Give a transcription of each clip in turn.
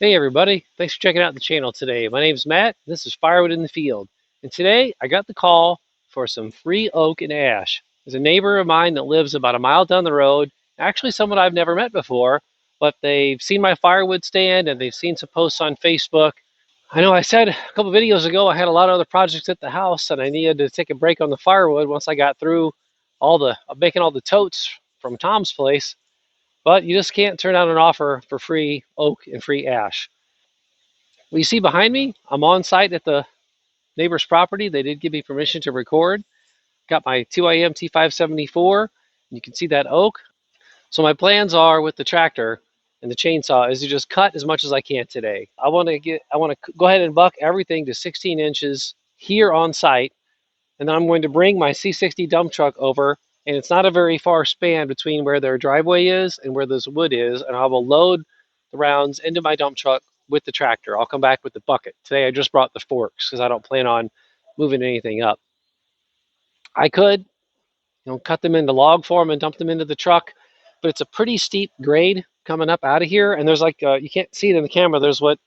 Hey everybody, thanks for checking out the channel today. My name's Matt, this is Firewood in the Field. And today I got the call for some free oak and ash. There's a neighbor of mine that lives about a mile down the road, actually someone I've never met before, but they've seen my firewood stand and they've seen some posts on Facebook. I know I said a couple videos ago I had a lot of other projects at the house and I needed to take a break on the firewood once I got through making all the totes from Tom's place. But you just can't turn down an offer for free oak and free ash. What you see behind me, I'm on site at the neighbor's property. They did give me permission to record. Got my TYM T574. You can see that oak. So my plans are with the tractor and the chainsaw is to just cut as much as I can today. I want to go ahead and buck everything to 16 inches here on site, and then I'm going to bring my C60 dump truck over. And it's not a very far span between where their driveway is and where this wood is, and I will load the rounds into my dump truck with the tractor. I'll come back with the bucket. Today I just brought the forks because I don't plan on moving anything up. I could, cut them into log form and dump them into the truck, but it's a pretty steep grade coming up out of here, and there's you can't see it in the camera. There's like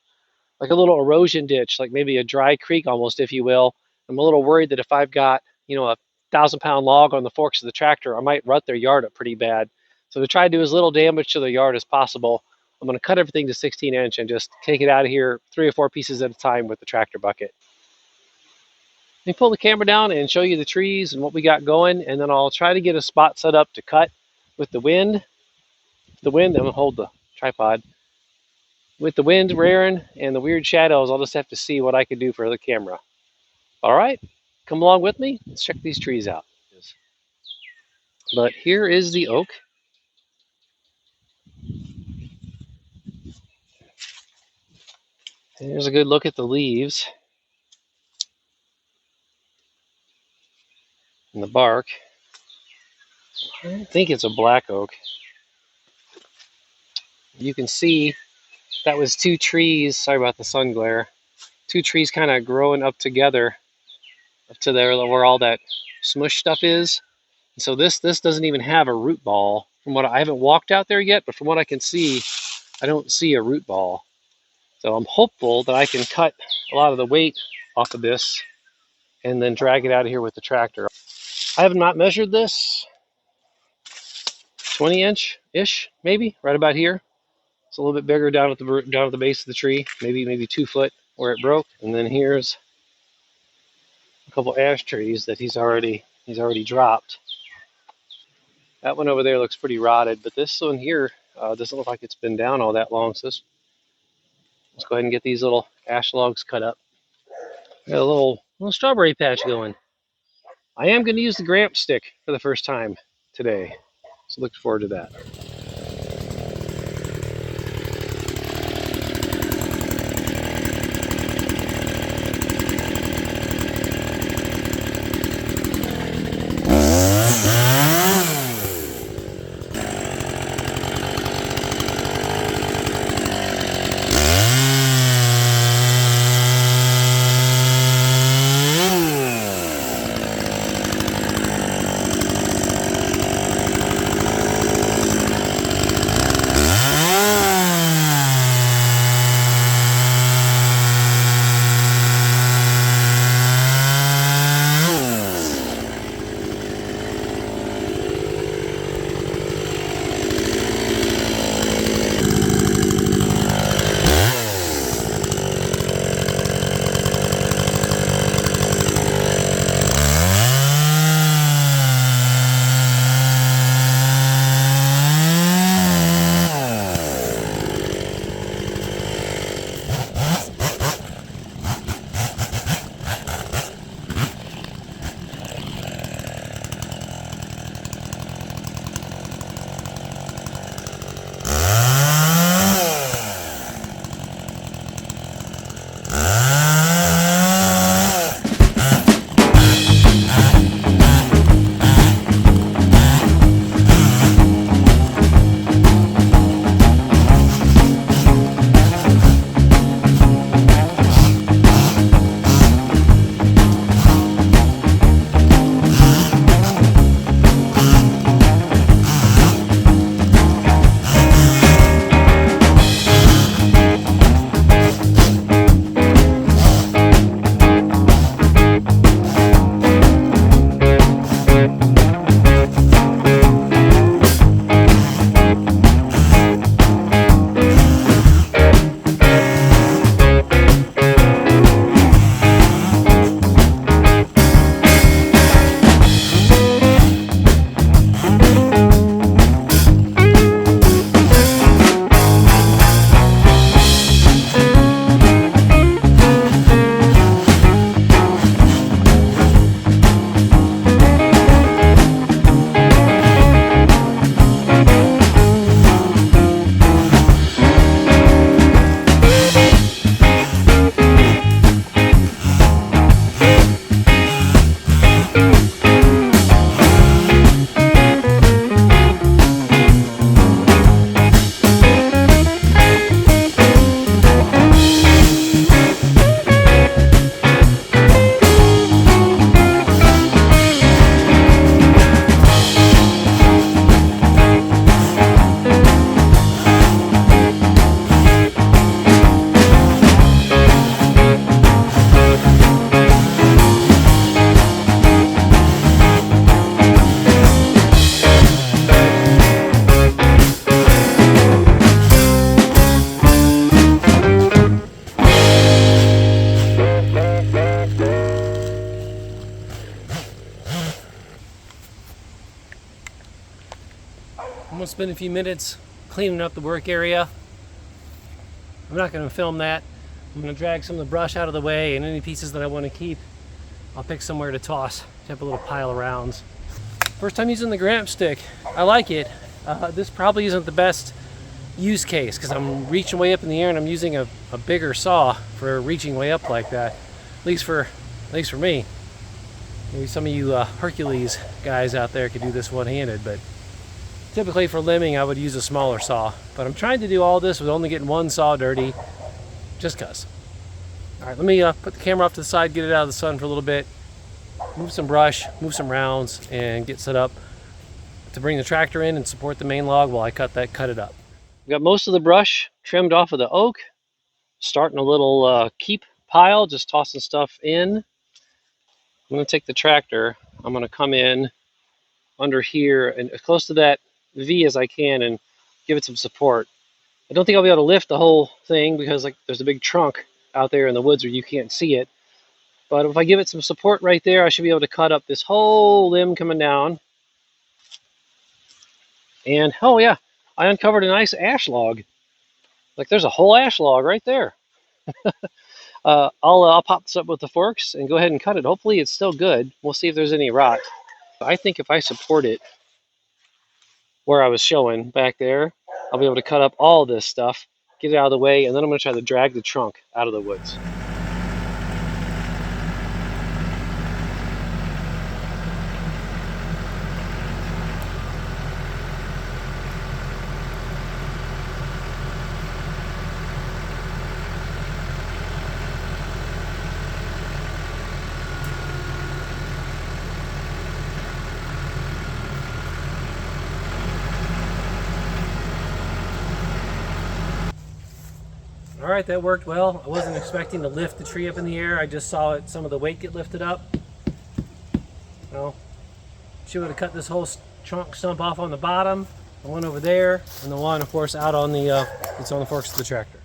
a little erosion ditch, like maybe a dry creek almost, if you will. I'm a little worried that if I've got, a 1,000-pound log on the forks of the tractor, I might rut their yard up pretty bad. So to try to do as little damage to the yard as possible, I'm going to cut everything to 16 inch and just take it out of here 3 or 4 pieces at a time with the tractor bucket. Let me pull the camera down and show you the trees and what we got going, and then I'll try to get a spot set up to cut with the wind. I'm going to hold the tripod. With the wind rearing and the weird shadows, I'll just have to see what I can do for the camera. All right, come along with me. Let's check these trees out. But here is the oak. Here's a good look at the leaves and the bark. I don't think it's a black oak. You can see that was 2 trees. Sorry about the sun glare. 2 trees kind of growing up together up to there where all that smush stuff is. So this doesn't even have a root ball. I haven't walked out there yet, but from what I can see, I don't see a root ball. So I'm hopeful that I can cut a lot of the weight off of this and then drag it out of here with the tractor. I have not measured this. 20 inch-ish, maybe, right about here. It's a little bit bigger down at the base of the tree, maybe 2 foot where it broke. And then here's a couple ash trees that he's already dropped. That one over there looks pretty rotted, but this one here doesn't look like it's been down all that long. So let's go ahead and get these little ash logs cut up. Got a little strawberry patch going. I am going to use the Gramp stick for the first time today, so look forward to that. spend a few minutes cleaning up the work area. I'm not going to film that. I'm going to drag some of the brush out of the way, and any pieces that I want to keep, I'll pick somewhere to toss to have a little pile of rounds. First time using the Gramp stick. I like it. This probably isn't the best use case because I'm reaching way up in the air and I'm using a bigger saw for reaching way up like that. At least for me. Maybe some of you Hercules guys out there could do this one-handed, but typically for limbing I would use a smaller saw. But I'm trying to do all this with only getting one saw dirty, just cause. All right, let me put the camera off to the side, get it out of the sun for a little bit, move some brush, move some rounds, and get set up to bring the tractor in and support the main log while I cut it up. I've got most of the brush trimmed off of the oak, starting a little keep pile, just tossing stuff in. I'm going to take the tractor, I'm going to come in under here and as close to that V as I can and give it some support. I don't think I'll be able to lift the whole thing because there's a big trunk out there in the woods where you can't see it. But if I give it some support right there, I should be able to cut up this whole limb coming down. And oh yeah, I uncovered a nice ash log. There's a whole ash log right there. I'll pop this up with the forks and go ahead and cut it. Hopefully it's still good. We'll see if there's any rot. I think if I support it where I was showing back there, I'll be able to cut up all this stuff, get it out of the way, and then I'm going to try to drag the trunk out of the woods. All right, that worked well. I wasn't expecting to lift the tree up in the air. I just saw some of the weight get lifted up. Well, she would have cut this whole trunk stump off on the bottom, the one over there, and the one, of course, out on the it's on the forks of the tractor.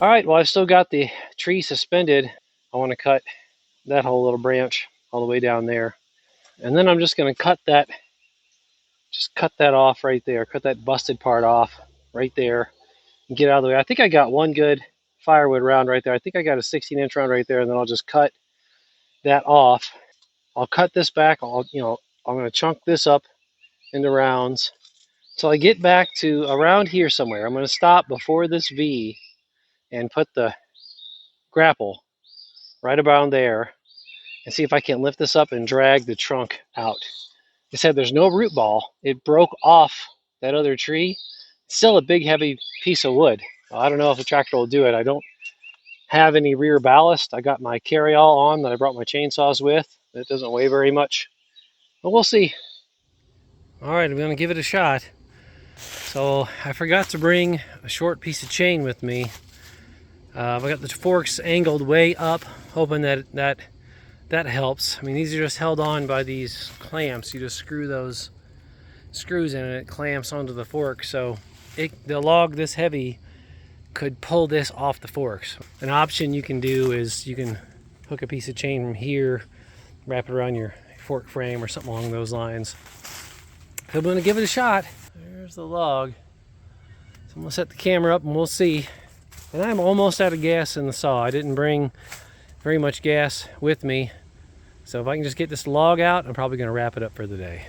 All right, well, I've still got the tree suspended. I want to cut that whole little branch all the way down there. And then I'm just going to cut that off right there. Cut that busted part off right there and get out of the way. I think I got one good firewood round right there. I think I got a 16-inch round right there, and then I'll just cut that off. I'll cut this back. I'm going to chunk this up into rounds till I get back to around here somewhere. I'm going to stop before this V and put the grapple right around there and see if I can lift this up and drag the trunk out. They said there's no root ball. It broke off that other tree. It's still a big, heavy piece of wood. I don't know if the tractor will do it. I don't have any rear ballast. I got my carry-all on that I brought my chainsaws with. It doesn't weigh very much, but we'll see. All right, I'm going to give it a shot. So I forgot to bring a short piece of chain with me. I got the forks angled way up, hoping that helps. I mean, these are just held on by these clamps. You just screw those screws in and it clamps onto the fork. So the log this heavy could pull this off the forks. An option you can do is you can hook a piece of chain from here, wrap it around your fork frame or something along those lines. So I'm going to give it a shot. There's the log. So I'm going to set the camera up and we'll see. And I'm almost out of gas in the saw. I didn't bring very much gas with me. So if I can just get this log out, I'm probably going to wrap it up for the day.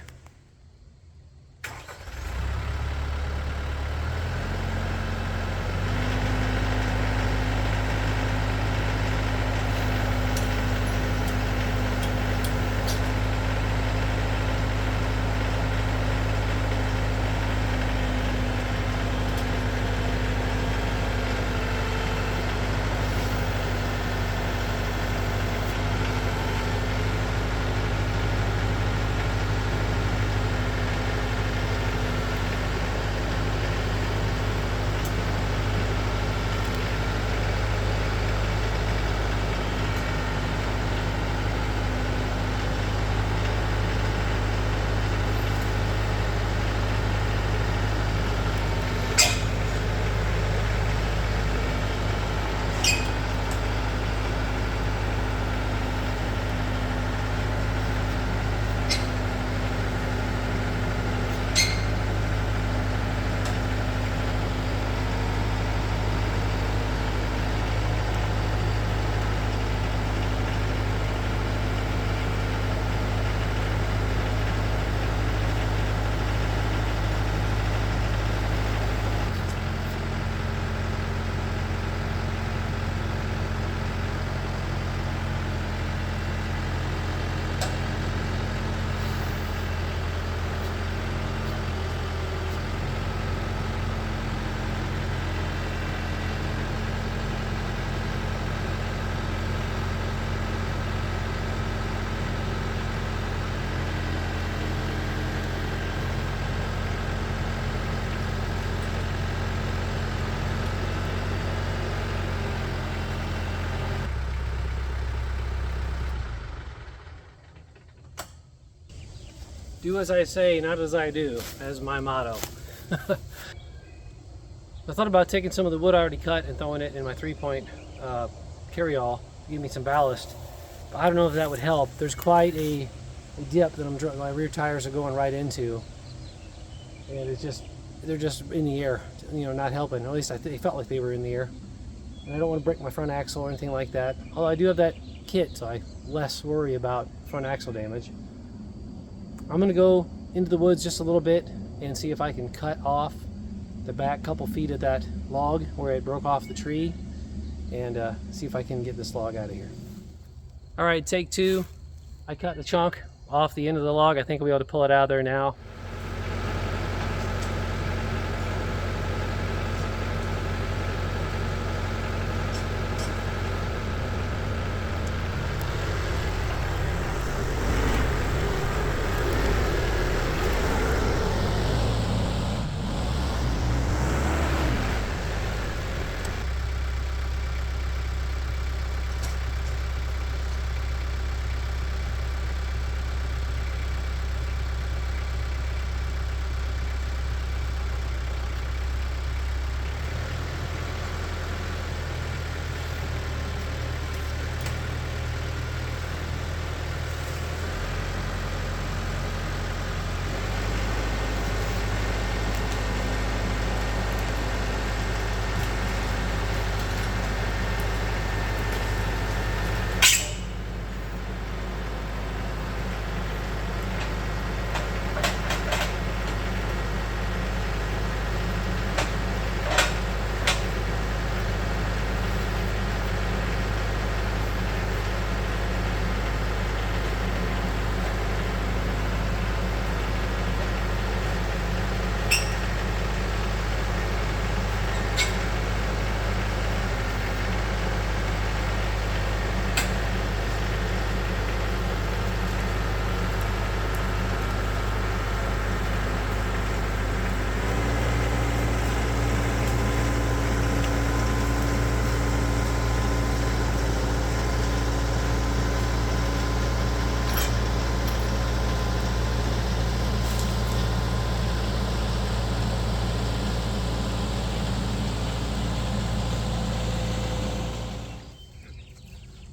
Do as I say, not as I do, as my motto. I thought about taking some of the wood I already cut and throwing it in my 3-point carry-all to give me some ballast. But I don't know if that would help. There's quite a dip that my rear tires are going right into, and they're just in the air, not helping. At least they felt like they were in the air. And I don't want to break my front axle or anything like that. Although I do have that kit, so I less worry about front axle damage. I'm going to go into the woods just a little bit and see if I can cut off the back couple feet of that log where it broke off the tree, and see if I can get this log out of here. All right, take two. I cut the chunk off the end of the log. I think I'll be able to pull it out of there now.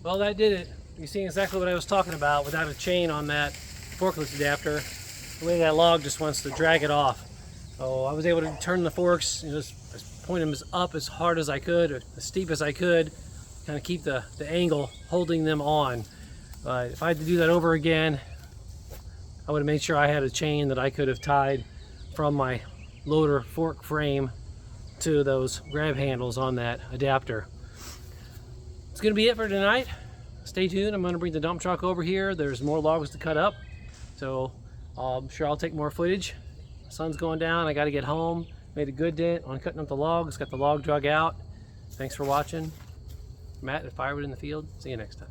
Well, that did it. You see exactly what I was talking about without a chain on that forklift adapter. The way that log just wants to drag it off. So I was able to turn the forks, just point them up as hard as I could, or as steep as I could, kind of keep the angle holding them on. But if I had to do that over again, I would have made sure I had a chain that I could have tied from my loader fork frame to those grab handles on that adapter. It's going to be it for tonight. Stay tuned. I'm going to bring the dump truck over here. There's more logs to cut up, so I'm sure I'll take more footage. The sun's going down. I got to get home. Made a good dent on cutting up the logs. Got the log drug out. Thanks for watching. Matt at Firewood in the Field. See you next time.